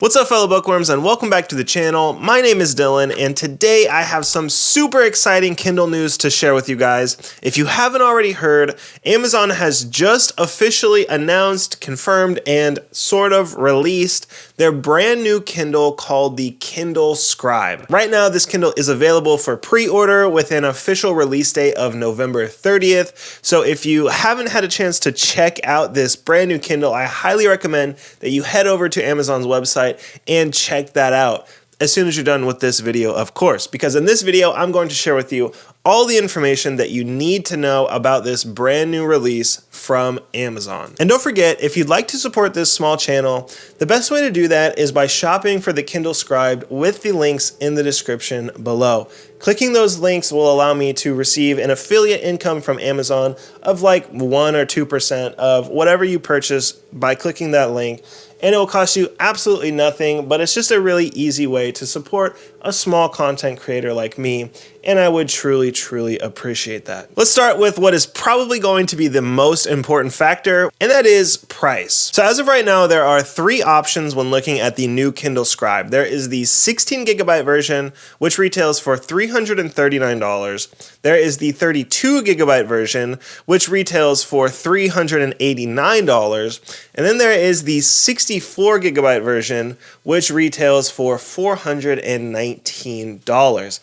What's up, fellow bookworms, and welcome back to the channel. My name is Dylan, and today I have some super exciting Kindle news to share with you guys. If you haven't already heard, Amazon has just officially announced, confirmed, and sort of released their brand new Kindle called the Kindle Scribe. Right now, this Kindle is available for pre-order with an official release date of November 30th. So if you haven't had a chance to check out this brand new Kindle, I highly recommend that you head over to Amazon's website and check that out as soon as you're done with this video, of course, because in this video, I'm going to share with you all the information that you need to know about this brand new release from Amazon. And don't forget, if you'd like to support this small channel, the best way to do that is by shopping for the Kindle Scribe with the links in the description below. Clicking those links will allow me to receive an affiliate income from Amazon of like 1 or 2% of whatever you purchase by clicking that link. And it will cost you absolutely nothing, but it's just a really easy way to support a small content creator like me, and I would truly appreciate that. Let's start with what is probably going to be the most important factor, and that is price. So as of right now, there are 3 options when looking at the new Kindle Scribe. There is the 16GB version, which retails for $339. There is the 32GB version, which retails for $389. And then there is the 64GB version, which retails for $419.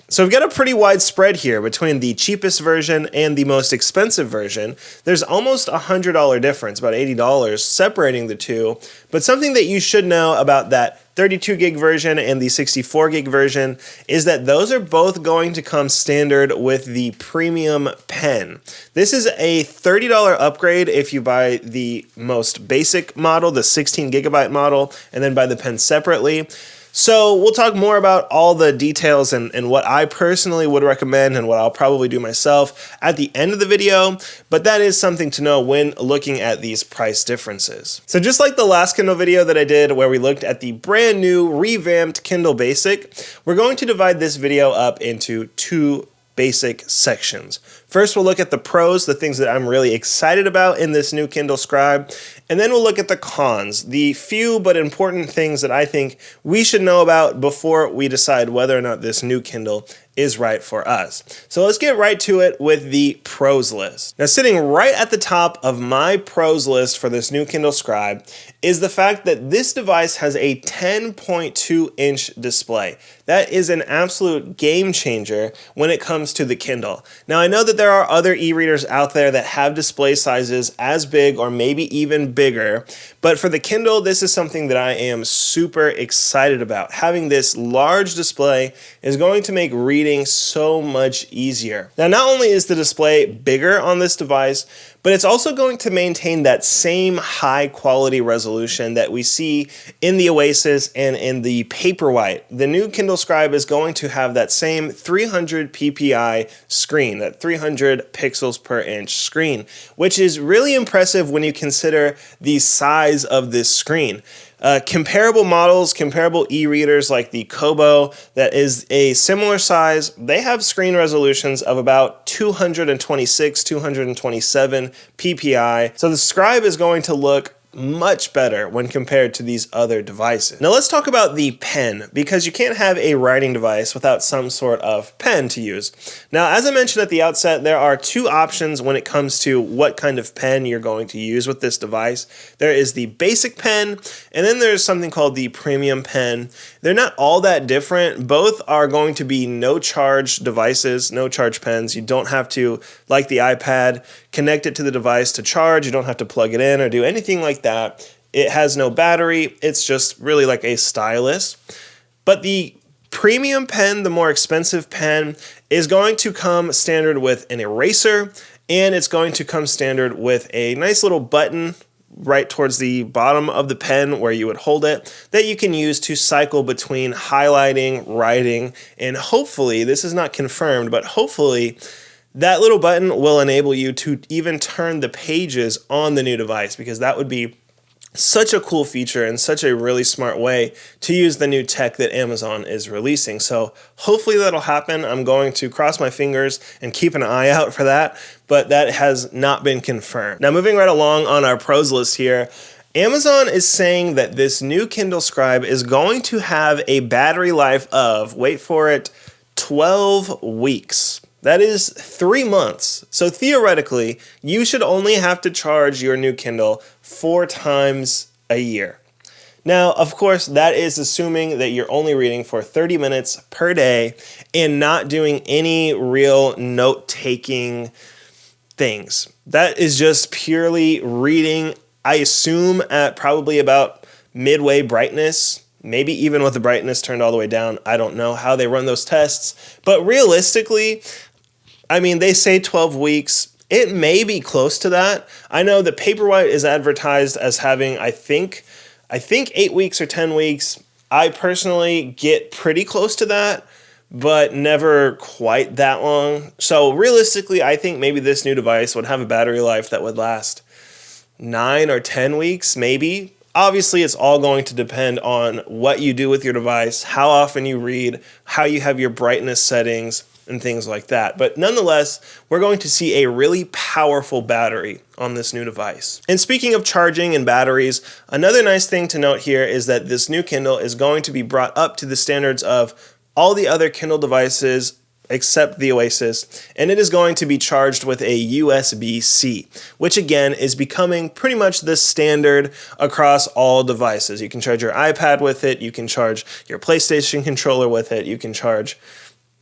So we've got a pretty wide spread here between the cheapest version and the most expensive version. There's almost a $100 difference, about $80 separating the two. But something that you should know about that 32 gig version and the 64 gig version is that those are both going to come standard with the premium pen. This is a $30 upgrade if you buy the most basic model, the 16 gigabyte model, and then buy the pen separately. So we'll talk more about all the details and what I personally would recommend and what I'll probably do myself at the end of the video, but that is something to know when looking at these price differences. So just like the last Kindle video that I did where we looked at the brand new revamped Kindle Basic, we're going to divide this video up into 2 basic sections. First, we'll look at the pros, the things that I'm really excited about in this new Kindle Scribe, and then we'll look at the cons, the few but important things that I think we should know about before we decide whether or not this new Kindle is right for us. So let's get right to it with the pros list. Now, sitting right at the top of my pros list for this new Kindle Scribe is the fact that this device has a 10.2-inch display. That is an absolute game changer when it comes to the Kindle. Now, I know that there are other e-readers out there that have display sizes as big or maybe even bigger, but for the Kindle, this is something that I am super excited about. Having this large display is going to make reading so much easier. Now, not only is the display bigger on this device, but it's also going to maintain that same high quality resolution that we see in the Oasis and in the Paperwhite. The new Kindle Scribe is going to have that same 300 ppi screen, that 300 pixels per inch screen, which is really impressive when you consider the size of this screen. Comparable models, comparable e-readers like the Kobo that is a similar size, they have screen resolutions of about 226, 227 ppi. So the Scribe is going to look much better when compared to these other devices. Now let's talk about the pen, because you can't have a writing device without some sort of pen to use. Now, as I mentioned at the outset, there are 2 options when it comes to what kind of pen you're going to use with this device. There is the basic pen, and then there's something called the premium pen. They're not all that different. Both are going to be no charge devices, no charge pens. You don't have to, like the iPad, connect it to the device to charge. You don't have to plug it in or do anything like that. It has no battery. It's just really like a stylus. But the premium pen, the more expensive pen, is going to come standard with an eraser, and it's going to come standard with a nice little button right towards the bottom of the pen where you would hold it that you can use to cycle between highlighting, writing, and hopefully, this is not confirmed, but hopefully that little button will enable you to even turn the pages on the new device, because that would be such a cool feature and such a really smart way to use the new tech that Amazon is releasing. So hopefully that'll happen. I'm going to cross my fingers and keep an eye out for that, but that has not been confirmed. Now, moving right along on our pros list here, Amazon is saying that this new Kindle Scribe is going to have a battery life of, wait for it, 12 weeks. That is 3 months. So theoretically, you should only have to charge your new Kindle 4 times a year. Now, of course, that is assuming that you're only reading for 30 minutes per day and not doing any real note-taking things. That is just purely reading, I assume, at probably about midway brightness, maybe even with the brightness turned all the way down. I don't know how they run those tests. But realistically, I mean, they say 12 weeks. It may be close to that. I know that paperwhite is advertised as having, I think 8 weeks or 10 weeks. I personally get pretty close to that, but never quite that long. So realistically, I think maybe this new device would have a battery life that would last 9 or 10 weeks, maybe. Obviously, it's all going to depend on what you do with your device, how often you read, how you have your brightness settings, and things like that. But nonetheless, we're going to see a really powerful battery on this new device. And speaking of charging and batteries, another nice thing to note here is that this new Kindle is going to be brought up to the standards of all the other Kindle devices except the Oasis, and it is going to be charged with a USB-C, which again is becoming pretty much the standard across all devices. You can charge your iPad with it, you can charge your PlayStation controller with it, you can charge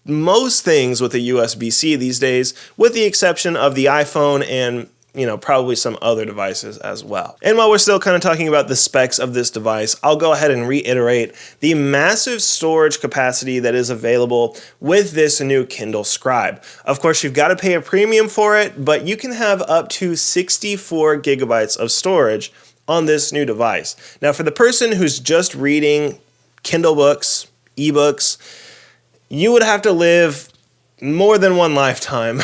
most things with a USB-C these days, with the exception of the iPhone and probably some other devices as well. And while we're still kind of talking about the specs of this device, I'll go ahead and reiterate the massive storage capacity that is available with this new Kindle Scribe. Of course, you've got to pay a premium for it, but you can have up to 64 gigabytes of storage on this new device. Now, for the person who's just reading Kindle books, ebooks, you would have to live more than one lifetime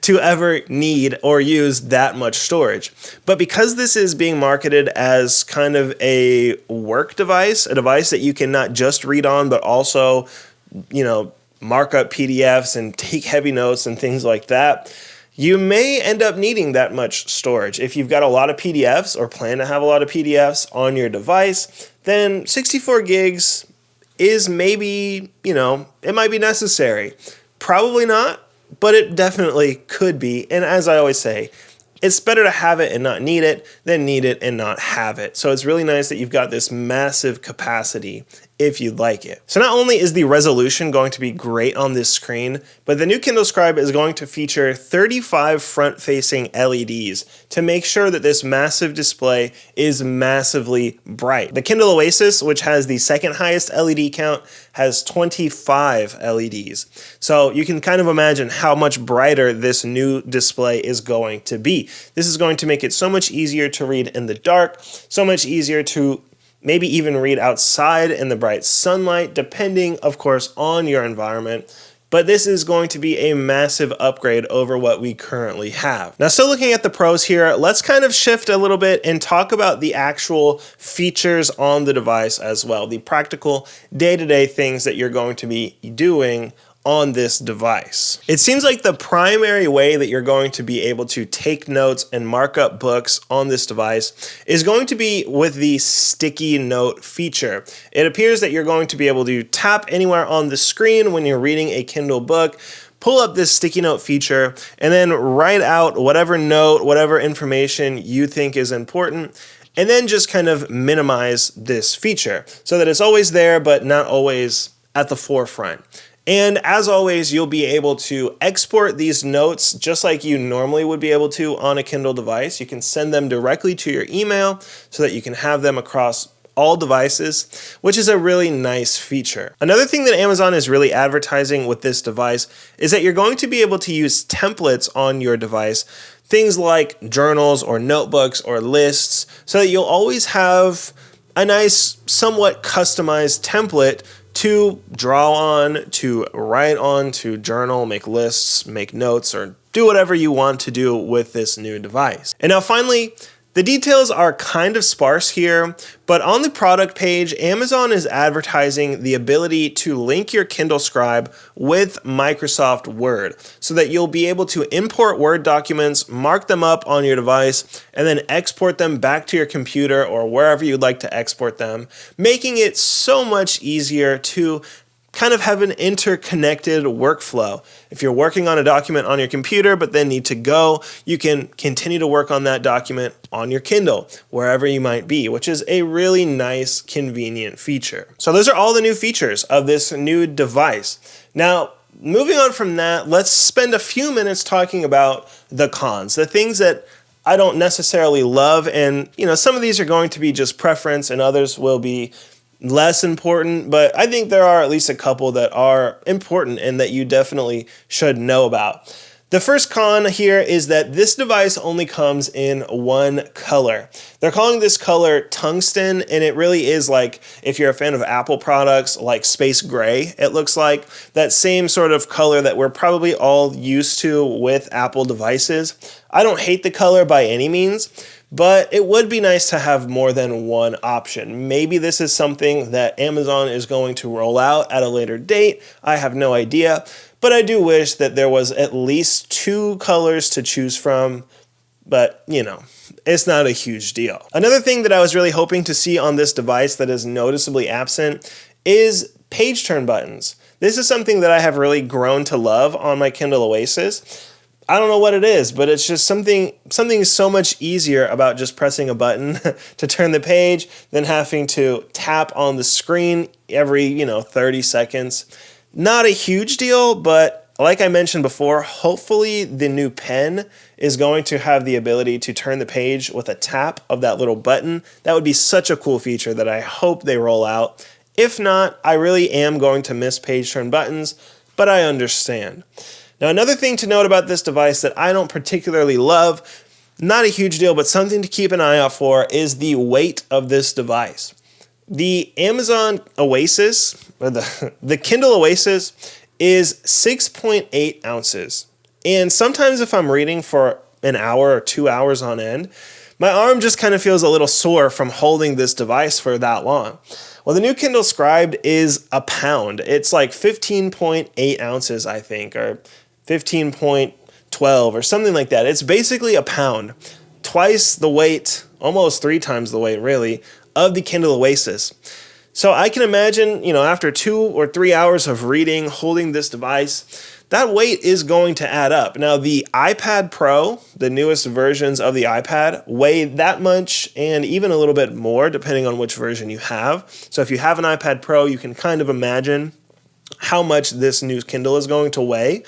to ever need or use that much storage. But because this is being marketed as kind of a work device, a device that you can not just read on, but also, mark up PDFs and take heavy notes and things like that, you may end up needing that much storage. If you've got a lot of PDFs or plan to have a lot of PDFs on your device, then 64 gigs is maybe, it might be necessary. Probably not, but it definitely could be. And as I always say, it's better to have it and not need it than need it and not have it. So it's really nice that you've got this massive capacity if you'd like it. So not only is the resolution going to be great on this screen, but the new Kindle Scribe is going to feature 35 front-facing LEDs to make sure that this massive display is massively bright. The Kindle Oasis, which has the second highest LED count, has 25 LEDs. So you can kind of imagine how much brighter this new display is going to be. This is going to make it so much easier to read in the dark, so much easier to maybe even read outside in the bright sunlight, depending, of course, on your environment. But this is going to be a massive upgrade over what we currently have. Now, still looking at the pros here, let's kind of shift a little bit and talk about the actual features on the device as well, the practical day-to-day things that you're going to be doing on this device. It seems like the primary way that you're going to be able to take notes and mark up books on this device is going to be with the sticky note feature. It appears that you're going to be able to tap anywhere on the screen when you're reading a Kindle book, pull up this sticky note feature, and then write out whatever note, whatever information you think is important, and then just kind of minimize this feature so that it's always there but not always at the forefront. And as always, you'll be able to export these notes just like you normally would be able to on a Kindle device. You can send them directly to your email so that you can have them across all devices, which is a really nice feature. Another thing that Amazon is really advertising with this device is that you're going to be able to use templates on your device, things like journals or notebooks or lists, so that you'll always have a nice, somewhat customized template to draw on, to write on, to journal, make lists, make notes, or do whatever you want to do with this new device. And now finally, The details are kind of sparse here, but on the product page, Amazon is advertising the ability to link your Kindle Scribe with Microsoft Word so that you'll be able to import Word documents, mark them up on your device, and then export them back to your computer or wherever you'd like to export them, making it so much easier to kind of have an interconnected workflow. If you're working on a document on your computer but then need to go, you can continue to work on that document on your Kindle, wherever you might be, which is a really nice, convenient feature. So those are all the new features of this new device. Now, moving on from that, let's spend a few minutes talking about the cons, the things that I don't necessarily love, and some of these are going to be just preference and others will be less important, but I think there are at least a couple that are important and that you definitely should know about. The first con here is that this device only comes in one color. They're calling this color tungsten, and it really is like, if you're a fan of Apple products, like space gray, it looks like. That same sort of color that we're probably all used to with Apple devices. I don't hate the color by any means, but it would be nice to have more than one option. Maybe this is something that Amazon is going to roll out at a later date. I have no idea, but I do wish that there was at least two colors to choose from, but it's not a huge deal. Another thing that I was really hoping to see on this device that is noticeably absent is page turn buttons. This is something that I have really grown to love on my Kindle Oasis. I don't know what it is, but it's just something so much easier about just pressing a button to turn the page than having to tap on the screen every, 30 seconds. Not a huge deal, but like I mentioned before, hopefully the new pen is going to have the ability to turn the page with a tap of that little button. That would be such a cool feature that I hope they roll out. If not, I really am going to miss page turn buttons, but I understand. Now, another thing to note about this device that I don't particularly love, not a huge deal, but something to keep an eye out for, is the weight of this device. The Amazon Oasis, or the Kindle Oasis, is 6.8 ounces. And sometimes if I'm reading for an hour or 2 hours on end, my arm just kind of feels a little sore from holding this device for that long. Well, the new Kindle Scribe is a pound. It's like 15.8 ounces, I think, or 15.12 or something like that. It's basically a pound, twice the weight, almost 3 times the weight, really, of the Kindle Oasis. So I can imagine, after 2 or 3 hours of reading, holding this device, that weight is going to add up. Now, the iPad Pro, the newest versions of the iPad, weigh that much and even a little bit more, depending on which version you have. So if you have an iPad Pro, you can kind of imagine how much this new Kindle is going to weigh.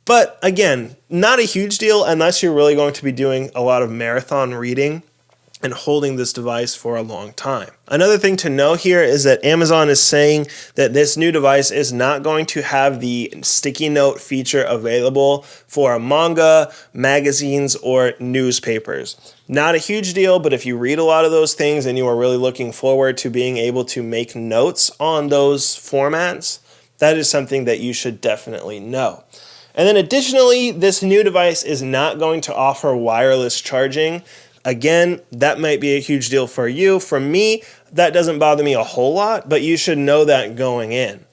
But again, not a huge deal unless you're really going to be doing a lot of marathon reading and holding this device for a long time. Another thing to know here is that Amazon is saying that this new device is not going to have the sticky note feature available for manga, magazines, or newspapers. Not a huge deal, but if you read a lot of those things and you are really looking forward to being able to make notes on those formats, that is something that you should definitely know. And then additionally, this new device is not going to offer wireless charging. Again, that might be a huge deal for you. For me, that doesn't bother me a whole lot, but you should know that going in.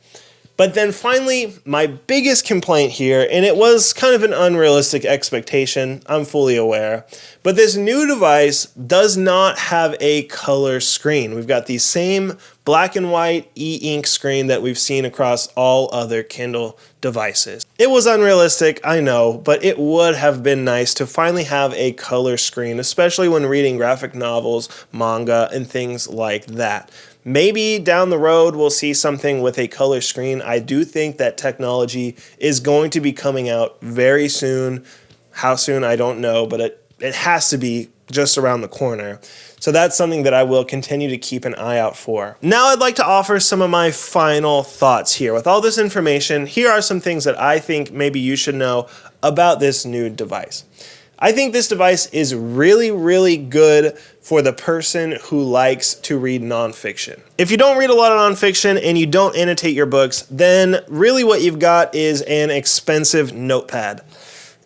But then finally, my biggest complaint here, and it was kind of an unrealistic expectation, I'm fully aware, but this new device does not have a color screen. We've got the same black and white e-ink screen that we've seen across all other Kindle devices. It was unrealistic, I know, but it would have been nice to finally have a color screen, especially when reading graphic novels, manga, and things like that. Maybe down the road we'll see something with a color screen. I do think that technology is going to be coming out very soon. How soon, I don't know, but it has to be just around the corner. So that's something that I will continue to keep an eye out for. Now I'd like to offer some of my final thoughts here. With all this information, here are some things that I think maybe you should know about this new device. I think this device is really, really good for the person who likes to read nonfiction. If you don't read a lot of nonfiction and you don't annotate your books, then really what you've got is an expensive notepad.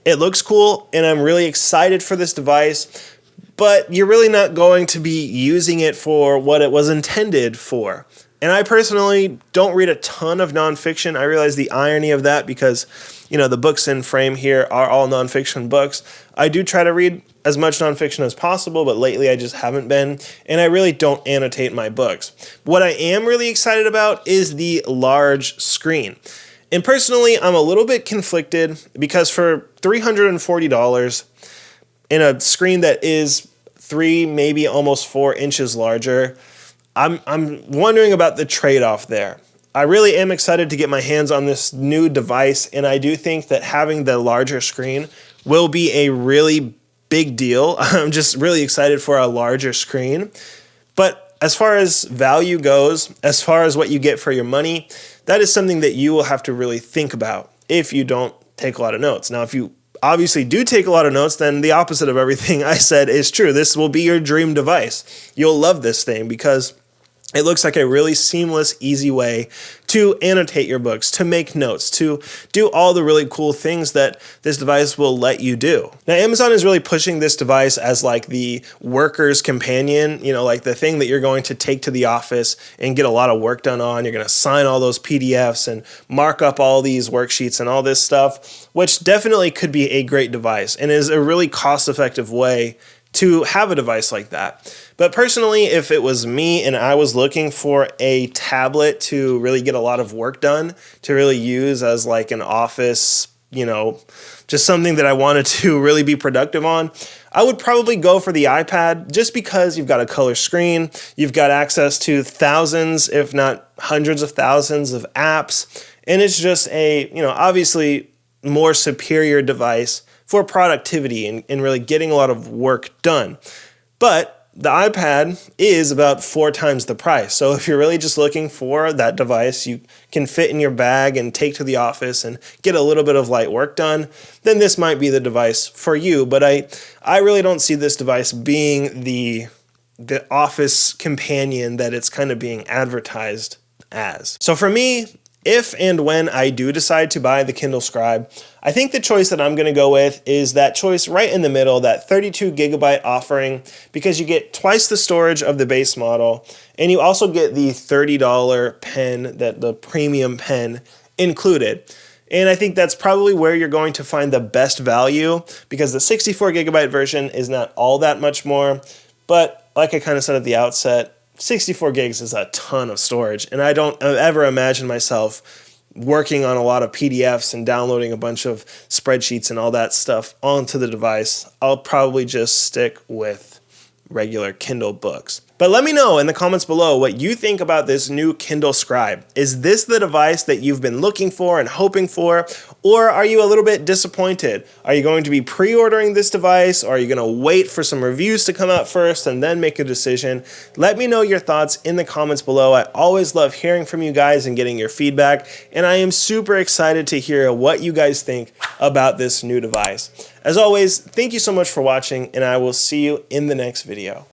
It looks cool, and I'm really excited for this device. but you're really not going to be using it for what it was intended for. And I personally don't read a ton of nonfiction. I realize the irony of that because, the books in frame here are all nonfiction books. I do try to read as much nonfiction as possible, but lately I just haven't been, and I really don't annotate my books. What I am really excited about is the large screen. And personally, I'm a little bit conflicted because for $340 in a screen that is 3, maybe almost 4 inches larger, I'm wondering about the trade-off there. I really am excited to get my hands on this new device, and I do think that having the larger screen will be a really big deal. I'm just really excited for a larger screen. But as far as value goes, as far as what you get for your money, that is something that you will have to really think about if you don't take a lot of notes. Now, if you obviously do take a lot of notes, then the opposite of everything I said is true. This will be your dream device. You'll love this thing because it looks like a really seamless, easy way to annotate your books, to make notes, to do all the really cool things that this device will let you do. Now, Amazon is really pushing this device as like the worker's companion, like the thing that you're going to take to the office and get a lot of work done on. You're going to sign all those PDFs and mark up all these worksheets and all this stuff, which definitely could be a great device and is a really cost-effective way to have a device like that. But personally, if it was me and I was looking for a tablet to really get a lot of work done, to really use as like an office, just something that I wanted to really be productive on, I would probably go for the iPad just because you've got a color screen, you've got access to thousands, if not hundreds of thousands of apps, and it's just a, obviously more superior device for productivity and really getting a lot of work done. But the iPad is about 4 times the price. So if you're really just looking for that device you can fit in your bag and take to the office and get a little bit of light work done, then this might be the device for you. But I really don't see this device being the office companion that it's kind of being advertised as. So for me, if and when I do decide to buy the Kindle Scribe, I think the choice that I'm going to go with is that choice right in the middle, that 32 gigabyte offering, because you get twice the storage of the base model, and you also get the $30 pen, the premium pen included. And I think that's probably where you're going to find the best value because the 64 gigabyte version is not all that much more, but like I kind of said at the outset, 64 gigs is a ton of storage, and I don't ever imagine myself working on a lot of PDFs and downloading a bunch of spreadsheets and all that stuff onto the device. I'll probably just stick with regular Kindle books. But let me know in the comments below what you think about this new Kindle Scribe. Is this the device that you've been looking for and hoping for, or are you a little bit disappointed? Are you going to be pre-ordering this device, or are you going to wait for some reviews to come out first and then make a decision? Let me know your thoughts in the comments below. I always love hearing from you guys and getting your feedback, and I am super excited to hear what you guys think about this new device. As always, thank you so much for watching, and I will see you in the next video.